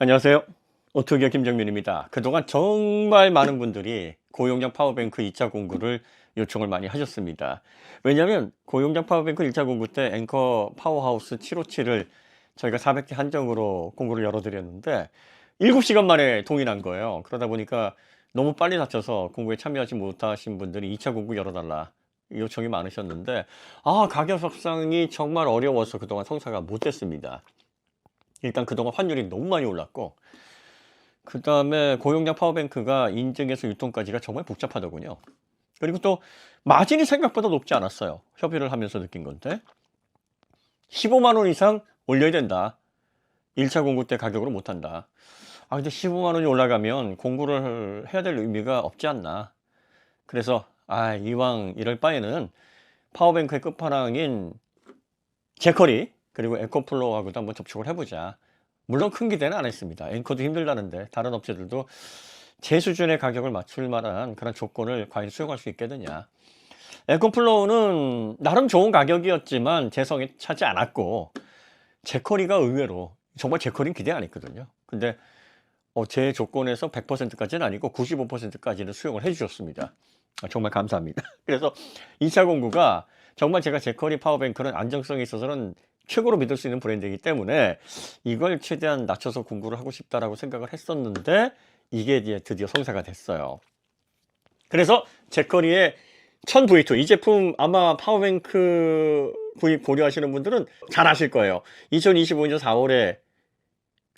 안녕하세요. 오토기업 김정민입니다. 그동안 정말 많은 분들이 고용량 파워뱅크 2차 공구를 요청을 많이 하셨습니다. 왜냐하면 고용량 파워뱅크 1차 공구 때 앵커 파워하우스 757을 저희가 400개 한정으로 공구를 열어드렸는데 7시간 만에 동의난 거예요. 그러다 보니까 너무 빨리 닫혀서 공구에 참여하지 못하신 분들이 2차 공구 열어달라 요청이 많으셨는데 가격 협상이 정말 어려워서 그동안 성사가 못 됐습니다. 일단 그동안 환율이 너무 많이 올랐고 그 다음에 고용량 파워뱅크가 인증에서 유통까지가 정말 복잡하더군요. 그리고 또 마진이 생각보다 높지 않았어요. 협의를 하면서 느낀 건데 15만 원 이상 올려야 된다. 1차 공구 때 가격으로 못한다. 근데 15만 원이 올라가면 공구를 해야 될 의미가 없지 않나. 그래서 이왕 이럴 바에는 파워뱅크의 끝판왕인 제커리 그리고 에코플로우하고도 한번 접촉을 해보자. 물론 큰 기대는 안 했습니다. 앵커도 힘들다는데 다른 업체들도 제 수준의 가격을 맞출 만한 그런 조건을 과연 수용할 수 있겠느냐. 에코플로우는 나름 좋은 가격이었지만 제 성에 차지 않았고 제커리가 의외로 정말 제커리는 기대 안 했거든요. 근데 제 조건에서 100%까지는 아니고 95%까지는 수용을 해주셨습니다. 정말 감사합니다. 그래서 2차 공구가 정말 제가 제커리 파워뱅크는 안정성에 있어서는 최고로 믿을 수 있는 브랜드이기 때문에 이걸 최대한 낮춰서 공구를 하고 싶다라고 생각을 했었는데 이게 이제 드디어 성사가 됐어요. 그래서 제커리의 1000V2 이 제품 아마 파워뱅크 구입 고려하시는 분들은 잘 아실 거예요. 2025년 4월에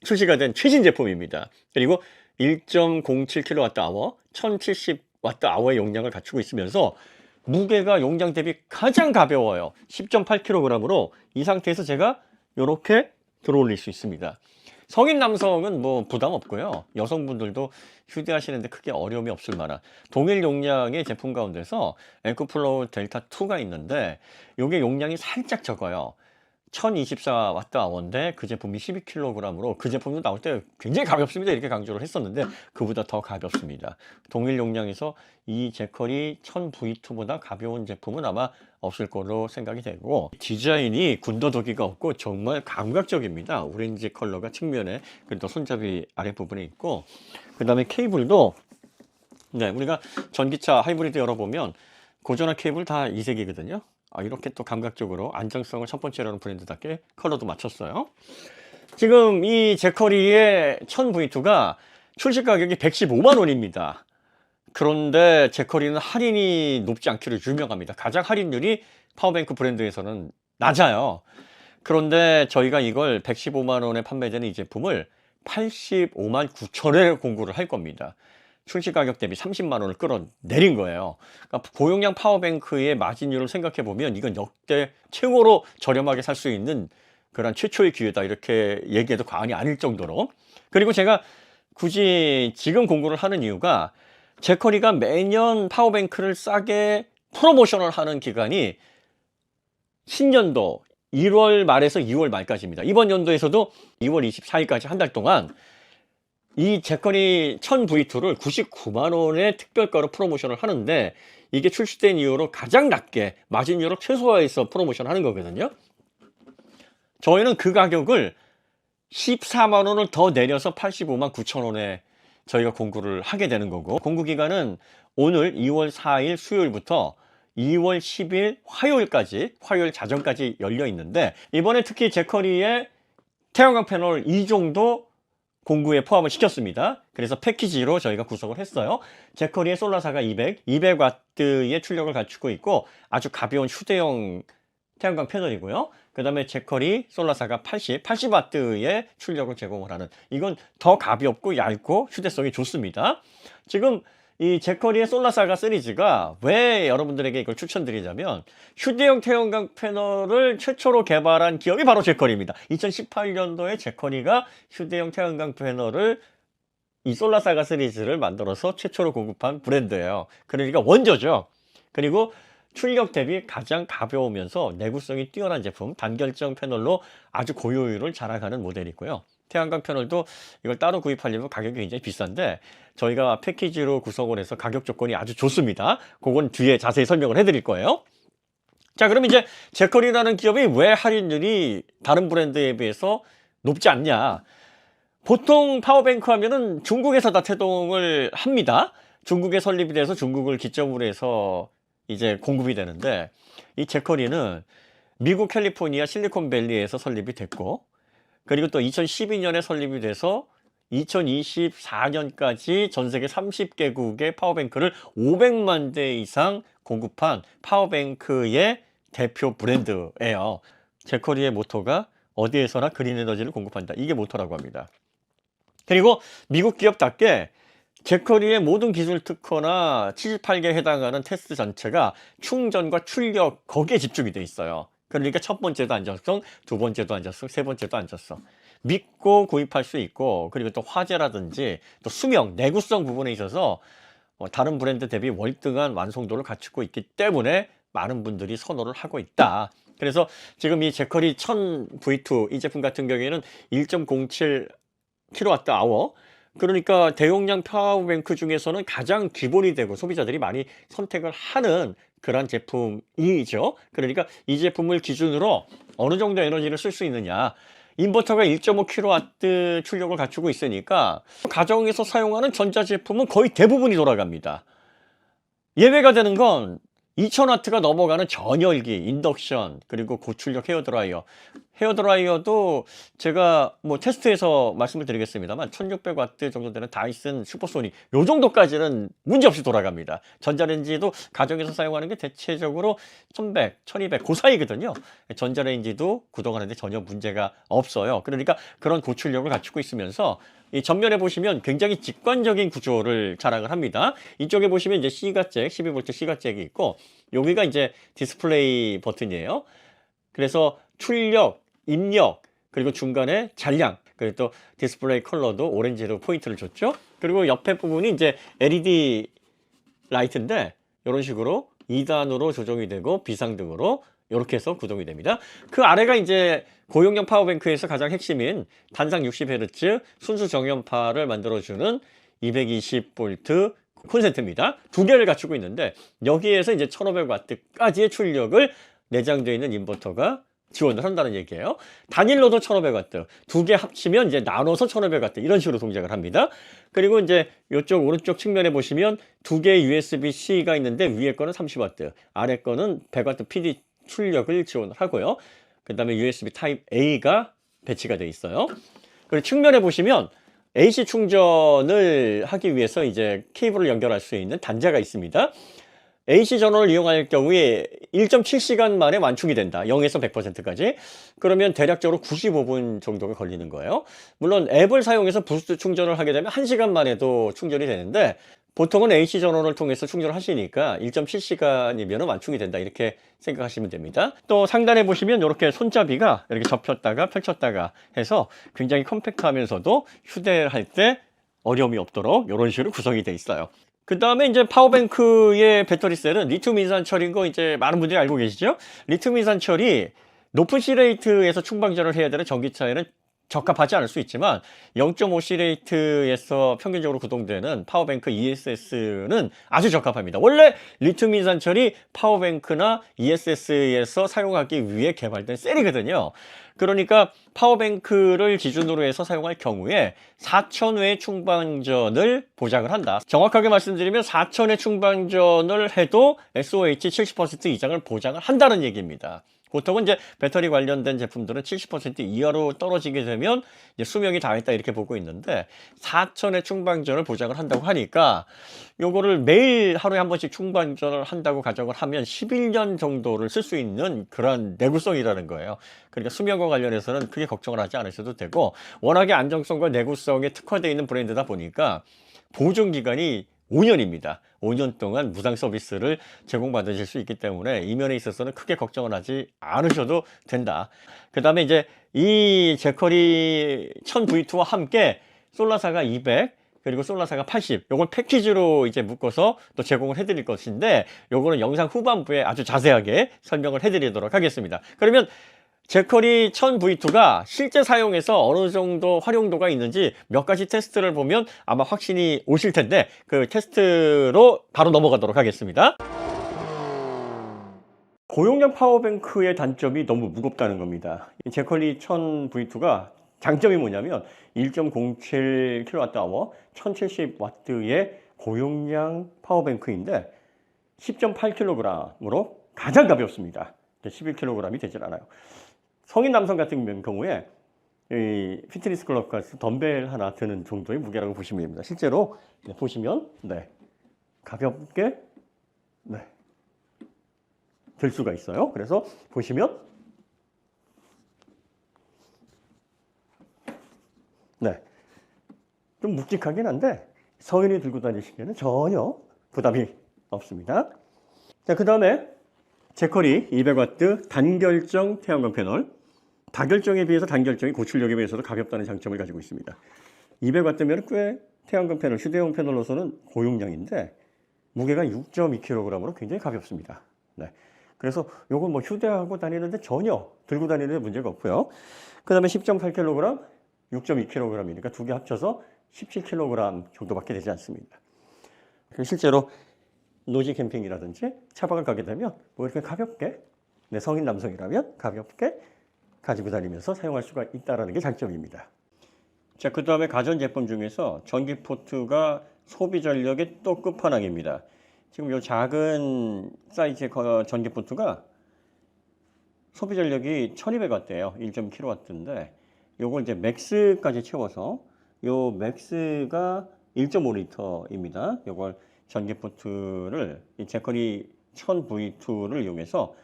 출시가 된 최신 제품입니다. 그리고 1.07kWh, 1070Wh의 용량을 갖추고 있으면서 무게가 용량 대비 가장 가벼워요. 10.8kg으로 이 상태에서 제가 이렇게 들어올릴 수 있습니다. 성인 남성은 뭐 부담 없고요. 여성분들도 휴대하시는데 크게 어려움이 없을 만한 동일 용량의 제품 가운데서 에코플로우 델타 2가 있는데 이게 용량이 살짝 적어요. 1024Wh인데 그 제품이 12kg으로 그 제품도 나올 때 굉장히 가볍습니다. 이렇게 강조를 했었는데 그보다 더 가볍습니다. 동일 용량에서 이 제커리 1000V2보다 가벼운 제품은 아마 없을 거로 생각이 되고 디자인이 군더더기가 없고 정말 감각적입니다. 오렌지 컬러가 측면에 그리고 손잡이 아랫부분에 있고 그 다음에 케이블도 우리가 전기차 하이브리드 열어보면 고전한 케이블 다 이색이거든요. 이렇게 또 감각적으로 안정성을 첫 번째로는 브랜드답게 컬러도 맞췄어요. 지금 이 제커리의 1000V2가 출시 가격이 115만 원입니다. 그런데 제커리는 할인이 높지 않기로 유명합니다. 가장 할인율이 파워뱅크 브랜드에서는 낮아요. 그런데 저희가 이걸 115만 원에 판매되는 이 제품을 85만 9천원에 공구를 할 겁니다. 출시 가격 대비 30만 원을 끌어내린 거예요. 그러니까 고용량 파워뱅크의 마진율을 생각해 보면 이건 역대 최고로 저렴하게 살 수 있는 그런 최초의 기회다 이렇게 얘기해도 과언이 아닐 정도로. 그리고 제가 굳이 지금 공구를 하는 이유가 제커리가 매년 파워뱅크를 싸게 프로모션을 하는 기간이 신년도 1월 말에서 2월 말까지입니다. 이번 연도에서도 2월 24일까지 한 달 동안 이 제커리 1000V2를 99만 원의 특별가로 프로모션을 하는데 이게 출시된 이후로 가장 낮게 마진율을 최소화해서 프로모션 하는 거거든요. 저희는 그 가격을 14만 원을 더 내려서 85만 9천 원에 저희가 공구를 하게 되는 거고 공구 기간은 오늘 2월 4일 수요일부터 2월 10일 화요일까지 화요일 자정까지 열려 있는데 이번에 특히 제커리의 태양광 패널 2종도 공구에 포함을 시켰습니다. 그래서 패키지로 저희가 구성을 했어요. 제커리의 솔라사가 200W의 출력을 갖추고 있고 아주 가벼운 휴대용 태양광 패널이고요. 그 다음에 제커리 솔라사가 80W의 출력을 제공을 하는 이건 더 가볍고 얇고 휴대성이 좋습니다. 지금 이 제커리의 솔라사가 시리즈가 왜 여러분들에게 이걸 추천드리자면 휴대용 태양광 패널을 최초로 개발한 기업이 바로 제커리입니다. 2018년도에 제커리가 휴대용 태양광 패널을 이 솔라사가 시리즈를 만들어서 최초로 공급한 브랜드예요. 그러니까 원조죠. 그리고 출력 대비 가장 가벼우면서 내구성이 뛰어난 제품 단결정 패널로 아주 고효율을 자랑하는 모델이고요. 태양광 패널도 이걸 따로 구입하려면 가격이 굉장히 비싼데 저희가 패키지로 구성을 해서 가격 조건이 아주 좋습니다. 그건 뒤에 자세히 설명을 해드릴 거예요. 자, 그럼 이제 제커리라는 기업이 왜 할인율이 다른 브랜드에 비해서 높지 않냐? 보통 파워뱅크 하면은 중국에서 다 태동을 합니다. 중국에 설립이 돼서 중국을 기점으로 해서 이제 공급이 되는데, 이 제커리는 미국 캘리포니아 실리콘밸리에서 설립이 됐고, 그리고 또 2012년에 설립이 돼서 2024년까지 전 세계 30개국의 파워뱅크를 500만 대 이상 공급한 파워뱅크의 대표 브랜드예요. 제커리의 모토가 어디에서나 그린 에너지를 공급한다. 이게 모토라고 합니다. 그리고 미국 기업답게 제커리의 모든 기술 특허나 78개에 해당하는 테스트 전체가 충전과 출력, 거기에 집중이 돼 있어요. 그러니까 첫 번째도 안전성, 두 번째도 안전성, 세 번째도 안전성. 믿고 구입할 수 있고, 그리고 또 화재라든지 또 수명, 내구성 부분에 있어서 다른 브랜드 대비 월등한 완성도를 갖추고 있기 때문에 많은 분들이 선호를 하고 있다. 그래서 지금 이 제커리 1000 V2 이 제품 같은 경우에는 1.07 kWh, 그러니까 대용량 파워뱅크 중에서는 가장 기본이 되고 소비자들이 많이 선택을 하는 그런 제품이죠. 그러니까 이 제품을 기준으로 어느 정도 에너지를 쓸 수 있느냐, 인버터가 1.5 kW 출력을 갖추고 있으니까 가정에서 사용하는 전자제품은 거의 대부분이 돌아갑니다. 예외가 되는 건 2000W가 넘어가는 전열기, 인덕션, 그리고 고출력 헤어드라이어. 헤어드라이어도 제가 뭐 테스트해서 말씀을 드리겠습니다만 1600W 정도 되는 다이슨 슈퍼소닉, 요 정도까지는 문제없이 돌아갑니다. 전자레인지도 가정에서 사용하는 게 대체적으로 1100, 1200, 그 사이거든요. 전자레인지도 구동하는데 전혀 문제가 없어요. 그러니까 그런 고출력을 갖추고 있으면서 이 전면에 보시면 굉장히 직관적인 구조를 자랑을 합니다. 이쪽에 보시면 이제 C가잭, 12V C가잭이 있고, 여기가 이제 디스플레이 버튼이에요. 그래서 출력, 입력, 그리고 중간에 잔량, 그리고 또 디스플레이 컬러도 오렌지로 포인트를 줬죠. 그리고 옆에 부분이 이제 LED 라이트인데, 이런 식으로 2단으로 조정이 되고 비상등으로 이렇게 해서 구동이 됩니다. 그 아래가 이제 고용량 파워뱅크에서 가장 핵심인 단상 60Hz 순수 정연파를 만들어주는 220V 콘센트입니다. 두 개를 갖추고 있는데, 여기에서 이제 1500W까지의 출력을 내장되어 있는 인버터가 지원을 한다는 얘기예요. 단일로도 1500W, 두 개 합치면 이제 나눠서 1500W, 이런 식으로 동작을 합니다. 그리고 이제 이쪽 오른쪽 측면에 보시면 두 개의 USB-C가 있는데, 위에 거는 30W, 아래 거는 100W PD 출력을 지원을 하고요. 그 다음에 USB 타입 A가 배치가 되어 있어요. 그리고 측면에 보시면 AC 충전을 하기 위해서 이제 케이블을 연결할 수 있는 단자가 있습니다. AC 전원을 이용할 경우에 1.7시간 만에 완충이 된다. 0에서 100%까지. 그러면 대략적으로 95분 정도가 걸리는 거예요. 물론 앱을 사용해서 부스트 충전을 하게 되면 1시간 만에도 충전이 되는데, 보통은 AC 전원을 통해서 충전을 하시니까 1.7시간이면 완충이 된다, 이렇게 생각하시면 됩니다. 또 상단에 보시면 이렇게 손잡이가 이렇게 접혔다가 펼쳤다가 해서 굉장히 컴팩트하면서도 휴대할 때 어려움이 없도록 이런 식으로 구성이 되어 있어요. 그 다음에 이제 파워뱅크의 배터리셀은 리튬 인산철인 거 이제 많은 분들이 알고 계시죠? 리튬 인산철이 높은 C레이트에서 충방전을 해야 되는 전기차에는 적합하지 않을 수 있지만 0.5 C레이트에서 평균적으로 구동되는 파워뱅크 ESS는 아주 적합합니다. 원래 리튬 인산철이 파워뱅크나 ESS에서 사용하기 위해 개발된 셀이거든요. 그러니까 파워뱅크를 기준으로 해서 사용할 경우에 4000회 충방전을 보장을 한다. 정확하게 말씀드리면 4000회 충방전을 해도 SOH 70% 이상을 보장을 한다는 얘기입니다. 보통은 이제 배터리 관련된 제품들은 70% 이하로 떨어지게 되면 이제 수명이 다했다, 이렇게 보고 있는데, 4000회 충방전을 보장을 한다고 하니까 요거를 매일 하루에 한 번씩 충방전을 한다고 가정을 하면 11년 정도를 쓸 수 있는 그런 내구성이라는 거예요. 그러니까 수명과 관련해서는 크게 걱정을 하지 않으셔도 되고, 워낙에 안정성과 내구성에 특화되어 있는 브랜드다 보니까 보증 기간이 5년입니다. 5년 동안 무상 서비스를 제공받으실 수 있기 때문에 이 면에 있어서는 크게 걱정을 하지 않으셔도 된다. 그 다음에 이제 이 제커리 1000 V2와 함께 솔라사가 200, 그리고 솔라사가 80, 요걸 패키지로 이제 묶어서 또 제공을 해드릴 것인데, 요거는 영상 후반부에 아주 자세하게 설명을 해드리도록 하겠습니다. 그러면 제커리 1000 V2가 실제 사용에서 어느 정도 활용도가 있는지 몇 가지 테스트를 보면 아마 확신이 오실 텐데, 그 테스트로 바로 넘어가도록 하겠습니다. 고용량 파워뱅크의 단점이 너무 무겁다는 겁니다. 이 제커리 1000 V2가 장점이 뭐냐면 1.07kWh, 1070W의 고용량 파워뱅크인데 10.8kg으로 가장 가볍습니다. 11kg이 되질 않아요. 성인 남성 같은 경우에 이 피트니스 클럽 가서 덤벨 하나 드는 정도의 무게라고 보시면 됩니다. 실제로 보시면 가볍게 들 수가 있어요. 그래서 보시면 좀 묵직하긴 한데 성인이 들고 다니시기에는 전혀 부담이 없습니다. 자, 그 다음에 제커리 200W 단결정 태양광 패널. 다결정에 비해서 단결정이 고출력에 비해서도 가볍다는 장점을 가지고 있습니다. 200W면 꽤 태양광 패널, 휴대용 패널로서는 고용량인데 무게가 6.2kg으로 굉장히 가볍습니다. 그래서 요건 뭐 휴대하고 다니는데 전혀 들고 다니는데 문제가 없고요. 그 다음에 10.8kg, 6.2kg이니까 두 개 합쳐서 17kg 정도밖에 되지 않습니다. 실제로 노지 캠핑이라든지 차박을 가게 되면 뭐 이렇게 가볍게 성인 남성이라면 가볍게 가지고 다니면서 사용할 수가 있다는 게 장점입니다. 자, 그 다음에 가전제품 중에서 전기포트가 소비 전력의 또 끝판왕입니다. 지금 이 작은 사이즈의 전기포트가 소비 전력이 1200W예요. 1.kW인데 요걸 이제 맥스까지 채워서 요 맥스가 1.5L입니다. 요걸 전기포트를 이 제커리 1000V2를 이용해서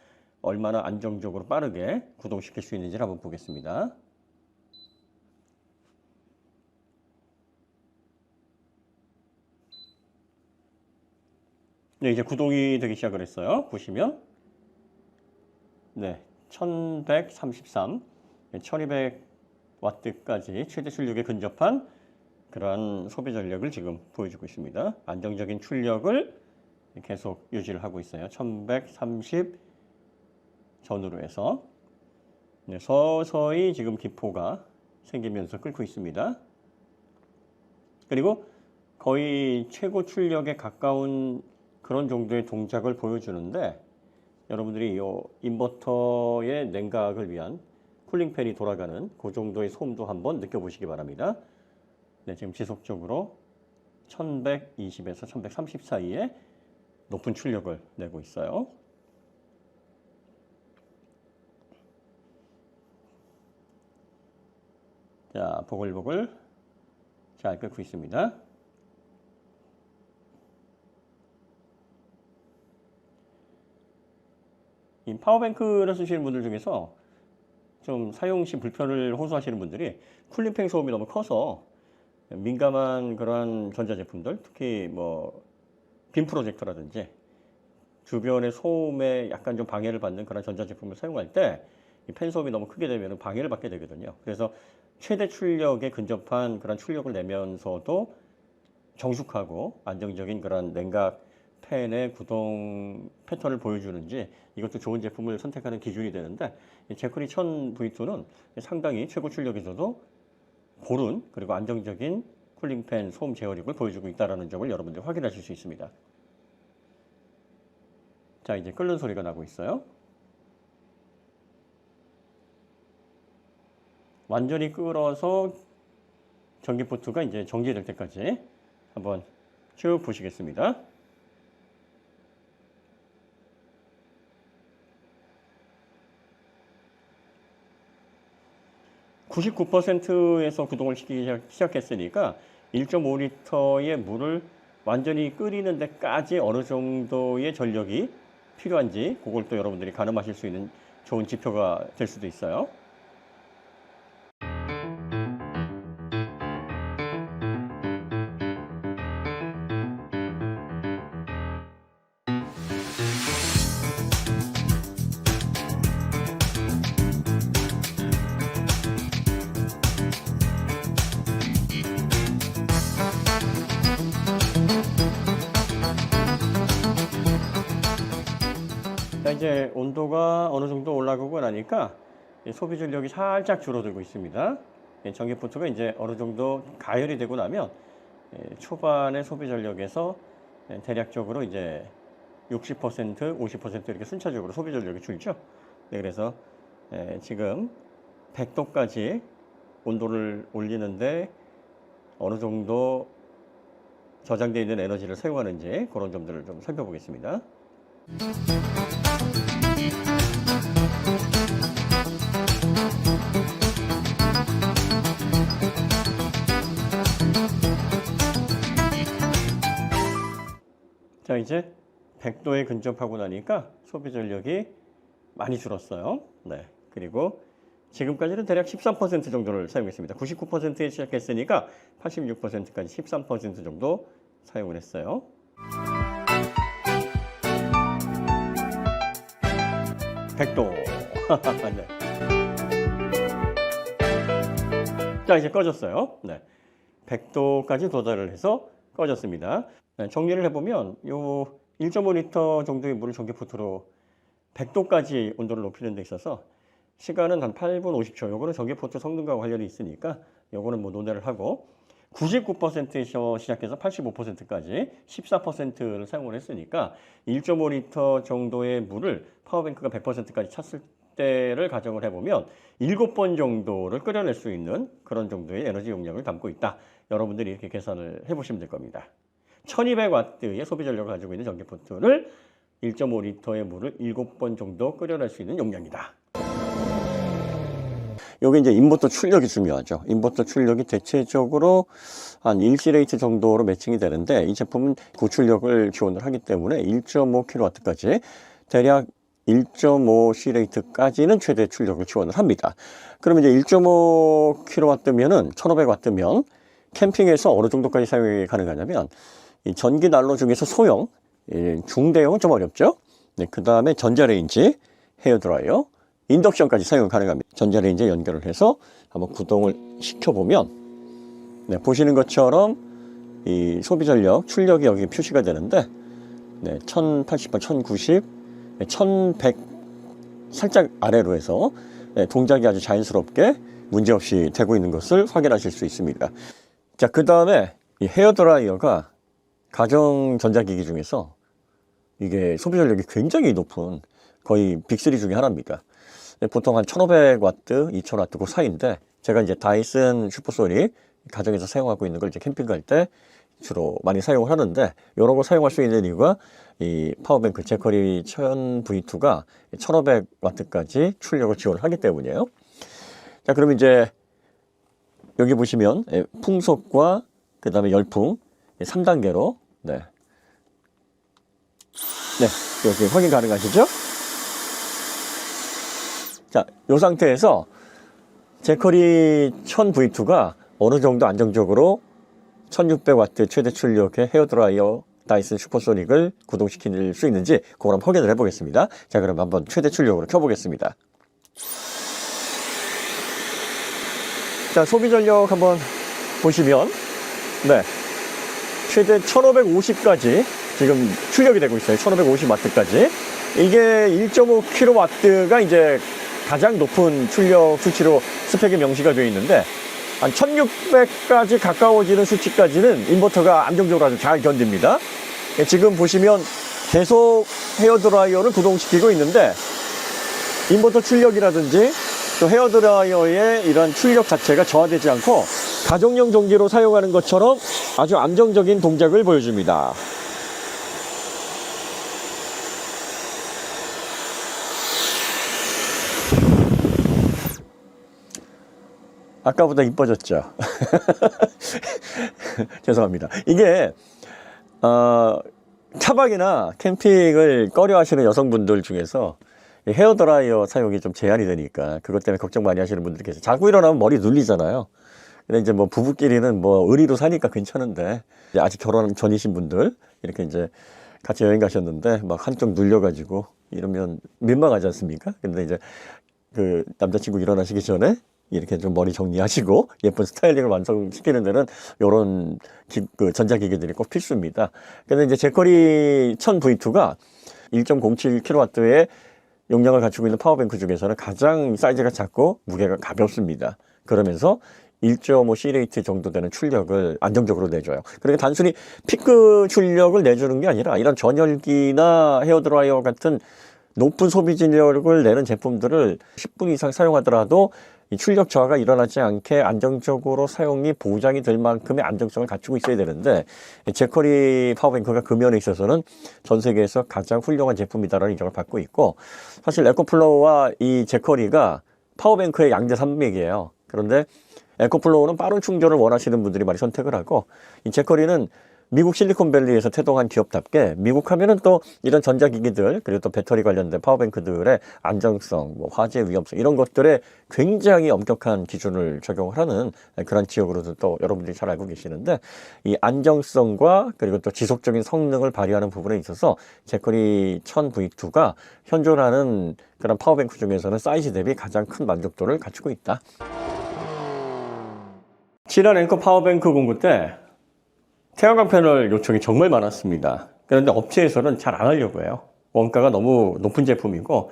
얼마나 안정적으로 빠르게 구동시킬 수 있는지를 한번 보겠습니다. 네, 이제 구동이 되기 시작을 했어요. 보시면 1133, 1200W까지 최대 출력에 근접한 그러한 소비 전력을 지금 보여주고 있습니다. 안정적인 출력을 계속 유지를 하고 있어요. 1130 전후로 해서 서서히 지금 기포가 생기면서 끓고 있습니다. 그리고 거의 최고 출력에 가까운 그런 정도의 동작을 보여주는데 여러분들이 이 인버터의 냉각을 위한 쿨링팬이 돌아가는 그 정도의 소음도 한번 느껴보시기 바랍니다. 지금 지속적으로 1120에서 1130 사이에 높은 출력을 내고 있어요. 자, 보글보글 잘 끓고 있습니다. 이 파워뱅크를 쓰시는 분들 중에서 좀 사용 시 불편을 호소하시는 분들이 쿨링팬 소음이 너무 커서 민감한 그러한 전자제품들, 특히 뭐 빔 프로젝터라든지 주변의 소음에 약간 좀 방해를 받는 그런 전자제품을 사용할 때 이 팬 소음이 너무 크게 되면 방해를 받게 되거든요. 그래서 최대 출력에 근접한 그런 출력을 내면서도 정숙하고 안정적인 그런 냉각 팬의 구동 패턴을 보여주는지 이것도 좋은 제품을 선택하는 기준이 되는데 제커리 1000V2는 상당히 최고 출력에서도 고른 그리고 안정적인 쿨링팬 소음 제어력을 보여주고 있다는 점을 여러분들 확인하실 수 있습니다. 자, 이제 끓는 소리가 나고 있어요. 완전히 끓어서 전기포트가 이제 정지될 때까지 한번 쭉 보시겠습니다. (99%) 구동을 시키기 시작했으니까 1.5L의 물을 완전히 끓이는 데까지 어느 정도의 전력이 필요한지 그걸 또 여러분들이 가늠하실 수 있는 좋은 지표가 될 수도 있어요. 자, 이제 온도가 어느 정도 올라가고 나니까 소비 전력이 살짝 줄어들고 있습니다. 전기포트가 이제 어느 정도 가열이 되고 나면 초반의 소비 전력에서 대략적으로 이제 60%, 50% 이렇게 순차적으로 소비 전력이 줄죠. 그래서 지금 100도까지 온도를 올리는데 어느 정도 저장되어 있는 에너지를 사용하는지 그런 점들을 좀 살펴보겠습니다. 자, 이제 100도에 근접하고 나니까 소비 전력이 많이 줄었어요. 네. 그리고 지금까지는 대략 13% 정도를 사용했습니다. 99%에 시작했으니까 86%까지 13% 정도 사용을 했어요. (100도) 네. 자, 이제 꺼졌어요. 네. 100도까지 도달을 해서 꺼졌습니다. 네, 정리를 해보면 요 1.5리터 정도의 물을 전기포트로 100도까지 온도를 높이는 데 있어서 시간은 한 8분 50초. 요거는 전기포트 성능과 관련이 있으니까 요거는 뭐 논의를 하고, 99%에서 시작해서 85%까지 14%를 사용을 했으니까 1.5리터 정도의 물을 파워뱅크가 100%까지 찼을 때를 가정을 해보면 7번 정도를 끓여낼 수 있는 그런 정도의 에너지 용량을 담고 있다. 여러분들이 이렇게 계산을 해보시면 될 겁니다. 1200W의 소비 전력을 가지고 있는 전기포트를 1.5리터의 물을 7번 정도 끓여낼 수 있는 용량이다. 여기 이제 인버터 출력이 중요하죠. 인버터 출력이 대체적으로 한 1시레이트 정도로 매칭이 되는데, 이 제품은 고출력을 지원을 하기 때문에 1.5kW까지 대략 1.5시레이트까지는 최대 출력을 지원을 합니다. 그러면 이제 1.5kW면은 1500W면 캠핑에서 어느 정도까지 사용이 가능하냐면, 이 전기 난로 중에서 소형, 중대형은 좀 어렵죠. 네, 그 다음에 전자레인지, 헤어드라이어, 인덕션까지 사용 가능합니다. 전자레인지에 연결을 해서 한번 구동을 시켜보면, 네, 보시는 것처럼 이 소비 전력, 출력이 여기 표시가 되는데, 네, 1080, 1090, 1100 살짝 아래로 해서, 네, 동작이 아주 자연스럽게 문제없이 되고 있는 것을 확인하실 수 있습니다. 자, 그 다음에 이 헤어드라이어가 가정 전자기기 중에서 이게 소비 전력이 굉장히 높은, 거의 빅3 중에 하나입니다. 보통 한 1500W, 2000W 그 사이인데, 제가 이제 다이슨 슈퍼소닉 가정에서 사용하고 있는 걸 이제 캠핑 갈 때 주로 많이 사용을 하는데, 이런 거 사용할 수 있는 이유가 이 파워뱅크 제커리 1000V2가 1500W까지 출력을 지원을 하기 때문이에요. 자, 그럼 이제 여기 보시면 풍속과 그 다음에 열풍 3단계로 네, 이렇게 확인 가능하시죠? 자, 이 상태에서 제커리 1000V2가 어느 정도 안정적으로 1600W 최대 출력의 헤어드라이어 다이슨 슈퍼소닉을 구동시킬 수 있는지 그걸 한번 확인을 해보겠습니다. 자, 그럼 한번 최대 출력으로 켜보겠습니다. 자, 소비 전력 한번 보시면, 네, 최대 1550까지 지금 출력이 되고 있어요. 1550W까지. 이게 1.5kW가 이제 가장 높은 출력 수치로 스펙에 명시가 되어 있는데, 한 1600까지 가까워지는 수치까지는 인버터가 안정적으로 아주 잘 견딥니다. 지금 보시면 계속 헤어드라이어를 구동시키고 있는데, 인버터 출력이라든지 또 헤어드라이어의 이런 출력 자체가 저하되지 않고 가정용 전기로 사용하는 것처럼 아주 안정적인 동작을 보여줍니다. 아까보다 이뻐졌죠. 죄송합니다. 이게 차박이나 캠핑을 꺼려 하시는 여성분들 중에서 헤어드라이어 사용이 좀 제한이 되니까 그것 때문에 걱정 많이 하시는 분들이 계세요. 자고 일어나면 머리 눌리잖아요. 근데 이제 뭐 부부끼리는 뭐 의리로 사니까 괜찮은데, 이제 아직 결혼 전이신 분들 이렇게 이제 같이 여행 가셨는데 막 한쪽 눌려가지고 이러면 민망하지 않습니까? 근데 이제 그 남자친구 일어나시기 전에 이렇게 좀 머리 정리하시고 예쁜 스타일링을 완성시키는 데는 이런 그 전자기기들이 꼭 필수입니다. 근데 이제 제커리 1000V2가 1.07kW의 용량을 갖추고 있는 파워뱅크 중에서는 가장 사이즈가 작고 무게가 가볍습니다. 그러면서 1.5C레이트 정도 되는 출력을 안정적으로 내줘요. 그러니까 단순히 피크 출력을 내주는 게 아니라 이런 전열기나 헤어드라이어 같은 높은 소비 진력을 내는 제품들을 10분 이상 사용하더라도 이 출력 저하가 일어나지 않게 안정적으로 사용이 보장이 될 만큼의 안정성을 갖추고 있어야 되는데, 제커리 파워뱅크가 그 면에 있어서는 전 세계에서 가장 훌륭한 제품이다라는 인정을 받고 있고, 사실 에코플로우와 이 제커리가 파워뱅크의 양대 산맥이에요. 그런데 에코플로우는 빠른 충전을 원하시는 분들이 많이 선택을 하고, 이 제커리는 미국 실리콘밸리에서 태동한 기업답게 미국 하면은 또 이런 전자기기들 그리고 또 배터리 관련된 파워뱅크들의 안정성, 뭐 화재 위험성 이런 것들에 굉장히 엄격한 기준을 적용을 하는 그런 지역으로도 또 여러분들이 잘 알고 계시는데, 이 안정성과 그리고 또 지속적인 성능을 발휘하는 부분에 있어서 제커리 1000V2가 현존하는 그런 파워뱅크 중에서는 사이즈 대비 가장 큰 만족도를 갖추고 있다. 지난 앵커 파워뱅크 공구 때 태양광 패널 요청이 정말 많았습니다. 그런데 업체에서는 잘 안 하려고 해요. 원가가 너무 높은 제품이고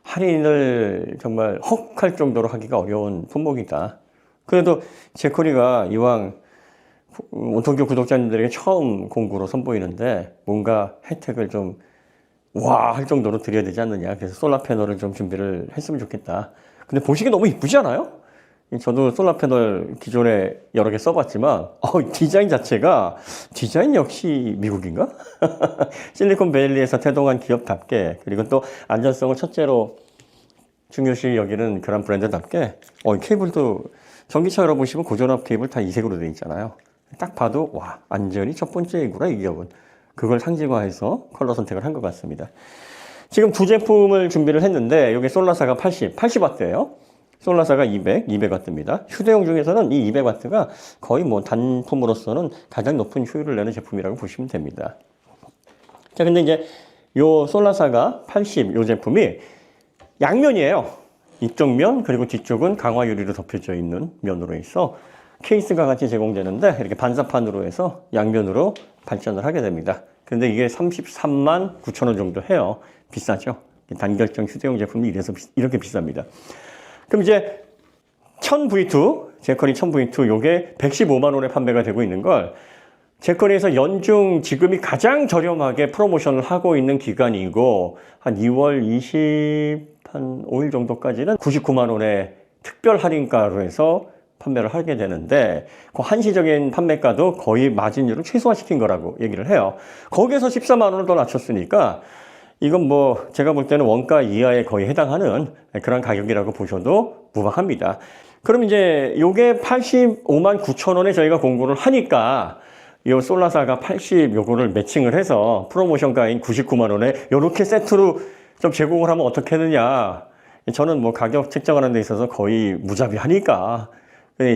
할인을 정말 헉 할 정도로 하기가 어려운 품목이다. 그래도 제커리가 이왕 온통교 구독자님들에게 처음 공구로 선보이는데 뭔가 혜택을 좀 와 할 정도로 드려야 되지 않느냐. 그래서 솔라 패널을 좀 준비를 했으면 좋겠다. 근데 보시기 너무 이쁘지 않아요? 저도 솔라 패널 기존에 여러 개 써봤지만 디자인 자체가 디자인 역시 미국인가? 실리콘밸리에서 태동한 기업답게, 그리고 또 안전성을 첫째로 중요시 여기는 그런 브랜드답게 케이블도 전기차 열어보시면 고전압 케이블 다 이색으로 되어 있잖아요. 딱 봐도 와 안전이 첫 번째이구나 이 기업은. 그걸 상징화해서 컬러 선택을 한 것 같습니다. 지금 두 제품을 준비를 했는데 여기 솔라사가 80W예요. 솔라사가 200W입니다. 휴대용 중에서는 이 200W가 거의 뭐 단품으로서는 가장 높은 효율을 내는 제품이라고 보시면 됩니다. 자, 근데 이제 요 솔라사가 80 요 제품이 양면이에요. 이쪽 면 그리고 뒤쪽은 강화 유리로 덮여져 있는 면으로 있어 케이스가 같이 제공되는데 이렇게 반사판으로 해서 양면으로 발전을 하게 됩니다. 근데 이게 33만 9천 원 정도 해요. 비싸죠. 단결정 휴대용 제품이 이렇게 비쌉니다. 그럼 이제 1000V2, 제커리 1000V2 요게 115만 원에 판매가 되고 있는 걸 제커리에서 연중 지금이 가장 저렴하게 프로모션을 하고 있는 기간이고 한 2월 25일 정도까지는 99만 원에 특별 할인가로 해서 판매를 하게 되는데 그 한시적인 판매가도 거의 마진율을 최소화시킨 거라고 얘기를 해요. 거기에서 14만 원을 더 낮췄으니까 이건 뭐 제가 볼 때는 원가 이하에 거의 해당하는 그런 가격이라고 보셔도 무방합니다. 그럼 이제 요게 85만 9천 원에 저희가 공고를 하니까 요 솔라사가 80 요거를 매칭을 해서 프로모션가인 99만 원에 요렇게 세트로 좀 제공을 하면 어떻게 하느냐. 저는 뭐 가격 책정하는 데 있어서 거의 무자비하니까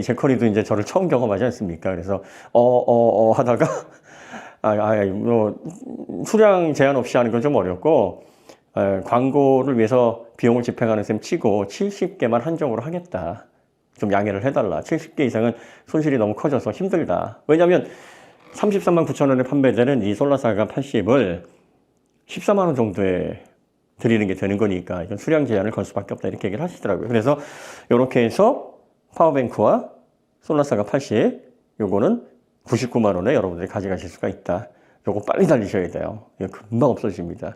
제커리도 이제 저를 처음 경험하지 않습니까? 그래서 하다가 뭐 수량 제한 없이 하는 건 좀 어렵고 광고를 위해서 비용을 집행하는 셈 치고 70개만 한정으로 하겠다. 좀 양해를 해달라. 70개 이상은 손실이 너무 커져서 힘들다. 왜냐하면 33만 9천 원에 판매되는 이 솔라사가 80을 14만 원 정도에 드리는 게 되는 거니까 이건 수량 제한을 걸 수밖에 없다 이렇게 얘기를 하시더라고요. 그래서 이렇게 해서 파워뱅크와 솔라사가 80 요거는 99만 원에 여러분들이 가져가실 수가 있다. 요거 빨리 달리셔야 돼요. 이거 금방 없어집니다.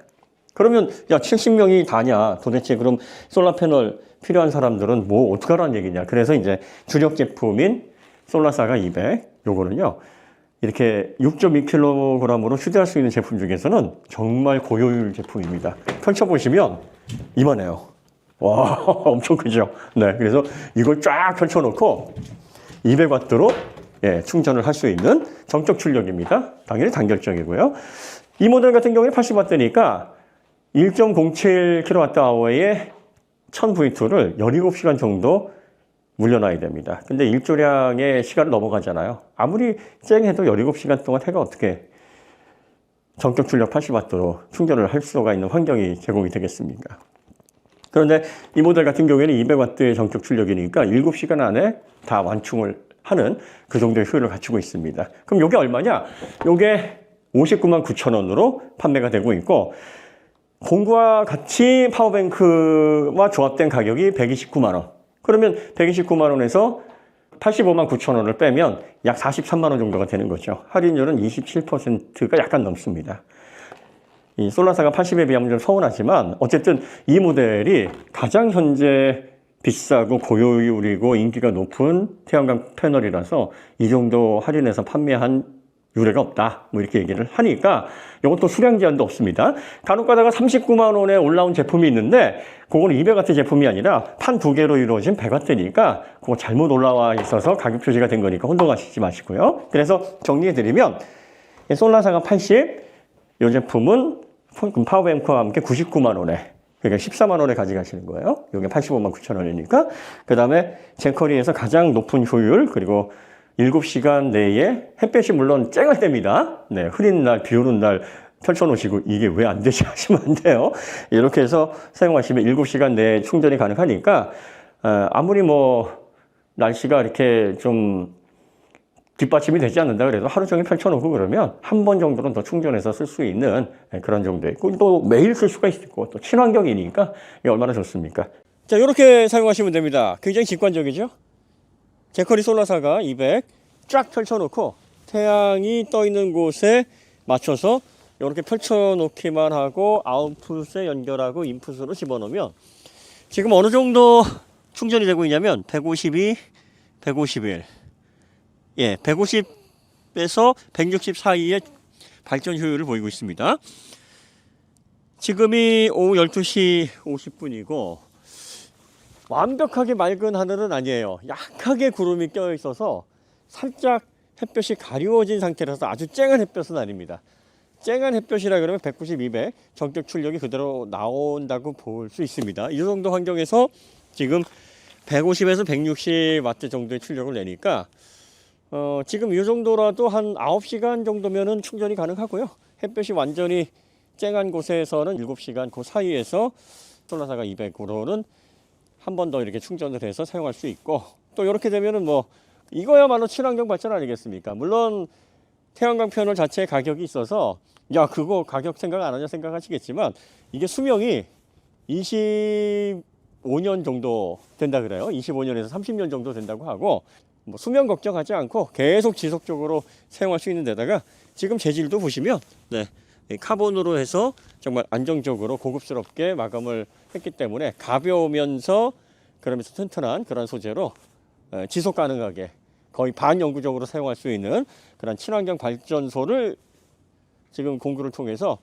그러면 야 70명이 다냐? 도대체 그럼 솔라 패널 필요한 사람들은 뭐 어떡하라는 얘기냐? 그래서 이제 주력 제품인 솔라사가 200 요거는요. 이렇게 6.2kg으로 휴대할 수 있는 제품 중에서는 정말 고효율 제품입니다. 펼쳐보시면 이만해요. 와 엄청 크죠? 네, 그래서 이걸 쫙 펼쳐놓고 200W로 충전을 할 수 있는 정적 출력입니다. 당연히 단결적이고요. 이 모델 같은 경우에 80W니까 1.07kWh에 1000V2를 17시간 정도 물려놔야 됩니다. 근데 일조량의 시간을 넘어가잖아요. 아무리 쨍해도 17시간 동안 해가 어떻게 정적 출력 80W로 충전을 할 수가 있는 환경이 제공이 되겠습니까? 그런데 이 모델 같은 경우에는 200W의 정적 출력이니까 7시간 안에 다 완충을 하는 그 정도의 효율을 갖추고 있습니다. 그럼 이게 얼마냐? 이게 59만 9천 원으로 판매가 되고 있고 공구와 같이 파워뱅크와 조합된 가격이 129만 원. 그러면 129만 원에서 85만 9천 원을 빼면 약 43만 원 정도가 되는 거죠. 할인율은 27%가 약간 넘습니다. 이 솔라사가 80에 비하면 좀 서운하지만 어쨌든 이 모델이 가장 현재 비싸고 고효율이고 인기가 높은 태양광 패널이라서 이 정도 할인해서 판매한 유례가 없다. 뭐 이렇게 얘기를 하니까 이것도 수량 제한도 없습니다. 간혹 가다가 39만 원에 올라온 제품이 있는데 그거는 200W 제품이 아니라 판 2개로 이루어진 100W니까 그거 잘못 올라와 있어서 가격 표시가 된 거니까 혼동하시지 마시고요. 그래서 정리해드리면 솔라사가 80, 이 제품은 파워뱅크와 함께 99만 원에, 그러니까 14만 원에 가져가시는 거예요. 이게 85만 9천 원이니까. 그 다음에 젠커리에서 가장 높은 효율, 그리고 7시간 내에 햇볕이 물론 쨍할 때입니다. 네, 흐린 날, 비 오는 날 펼쳐놓으시고 이게 왜 안 되지 하시면 안 돼요. 이렇게 해서 사용하시면 7시간 내에 충전이 가능하니까 아무리 뭐 날씨가 이렇게 좀 뒷받침이 되지 않는다 그래도 하루 종일 펼쳐놓고 그러면 한 번 정도는 더 충전해서 쓸 수 있는 그런 정도의, 또 매일 쓸 수가 있고 또 친환경이니까 이게 얼마나 좋습니까? 자, 이렇게 사용하시면 됩니다. 굉장히 직관적이죠? 젠커리 솔라사가 200 쫙 펼쳐놓고 태양이 떠 있는 곳에 맞춰서 이렇게 펼쳐놓기만 하고 아웃풋에 연결하고 인풋으로 집어넣으면 지금 어느 정도 충전이 되고 있냐면 152, 151, 예, 150에서 160 사이의 발전 효율을 보이고 있습니다. 지금이 오후 12시 50분이고 완벽하게 맑은 하늘은 아니에요. 약하게 구름이 껴 있어서 살짝 햇볕이 가리워진 상태라서 아주 쨍한 햇볕은 아닙니다. 쨍한 햇볕이라 그러면 190, 200 전격 출력이 그대로 나온다고 볼 수 있습니다. 이 정도 환경에서 지금 150에서 160W 정도의 출력을 내니까 지금 이 정도라도 한 9시간 정도면은 충전이 가능하고요. 햇볕이 완전히 쨍한 곳에서는 7시간 그 사이에서 솔라사가 200으로는 한 번 더 이렇게 충전을 해서 사용할 수 있고, 또 이렇게 되면은 뭐 이거야말로 친환경 발전 아니겠습니까? 물론 태양광 패널 자체의 가격이 있어서 야 그거 가격 생각 안 하냐 생각하시겠지만 이게 수명이 25년 정도 된다 그래요. 25년에서 30년 정도 된다고 하고 뭐 수명 걱정하지 않고 계속 지속적으로 사용할 수 있는 데다가 지금 재질도 보시면 네, 카본으로 해서 정말 안정적으로 고급스럽게 마감을 했기 때문에 가벼우면서 그러면서 튼튼한 그런 소재로 지속 가능하게 거의 반영구적으로 사용할 수 있는 그런 친환경 발전소를 지금 공구를 통해서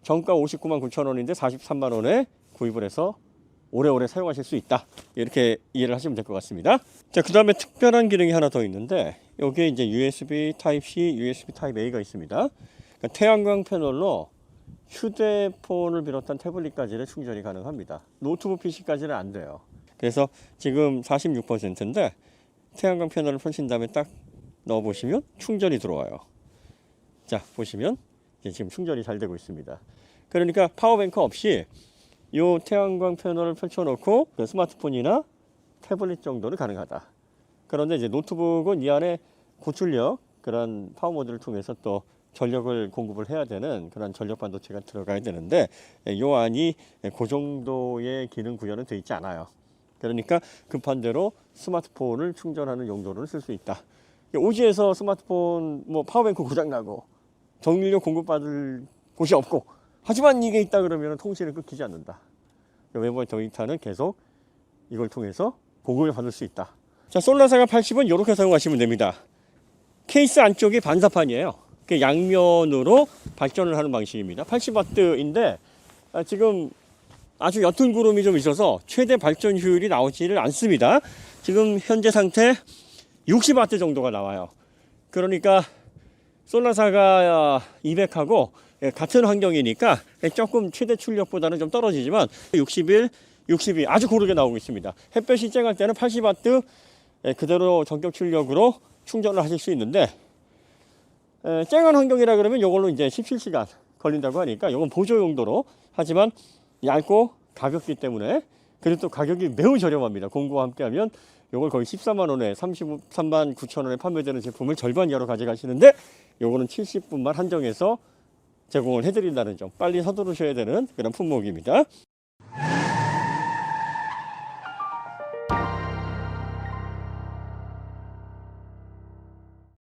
정가 59만 9천 원인데 43만 원에 구입을 해서 오래오래 사용하실 수 있다. 이렇게 이해를 하시면 될 것 같습니다. 자, 그 다음에 특별한 기능이 하나 더 있는데 여기에 이제 USB Type-C, USB Type-A가 있습니다. 그러니까 태양광 패널로 휴대폰을 비롯한 태블릿까지의 충전이 가능합니다. 노트북 PC까지는 안 돼요. 그래서 지금 46%인데 태양광 패널을 펼친 다음에 딱 넣어보시면 충전이 들어와요. 자, 보시면 지금 충전이 잘 되고 있습니다. 그러니까 파워뱅크 없이 이 태양광 패널을 펼쳐놓고 그 스마트폰이나 태블릿 정도는 가능하다. 그런데 이제 노트북은 이 안에 고출력 그런 파워 모드를 통해서 또 전력을 공급을 해야 되는 그런 전력 반도체가 들어가야 되는데 이 안이 그 정도의 기능 구현은 되어 있지 않아요. 그러니까 급한 대로 스마트폰을 충전하는 용도로는 쓸 수 있다. 오지에서 스마트폰 뭐 파워뱅크 고장나고 정밀력 공급받을 곳이 없고 하지만 이게 있다 그러면 통신을 끊기지 않는다. 웨버 데이터는 계속 이걸 통해서 공급을 받을 수 있다. 자, 솔라사가 80은 이렇게 사용하시면 됩니다. 케이스 안쪽이 반사판이에요. 양면으로 발전을 하는 방식입니다. 80W인데 지금 아주 옅은 구름이 좀 있어서 최대 발전 효율이 나오지를 않습니다. 지금 현재 상태 60W 정도가 나와요. 그러니까 솔라사가 200하고 같은 환경이니까 조금 최대 출력보다는 좀 떨어지지만 61, 62 아주 고르게 나오고 있습니다. 햇볕이 쨍할 때는 80W 그대로 전격 출력으로 충전을 하실 수 있는데 쨍한 환경이라 그러면 이걸로 이제 17시간 걸린다고 하니까 이건 보조 용도로, 하지만 얇고 가볍기 때문에, 그리고 또 가격이 매우 저렴합니다. 공구와 함께 하면 이걸 거의 14만 원에 33만 9천 원에 판매되는 제품을 절반 이하로 가져가시는데 요거는 70분만 한정해서 제공을 해드린다는 점, 빨리 서두르셔야 되는 그런 품목입니다.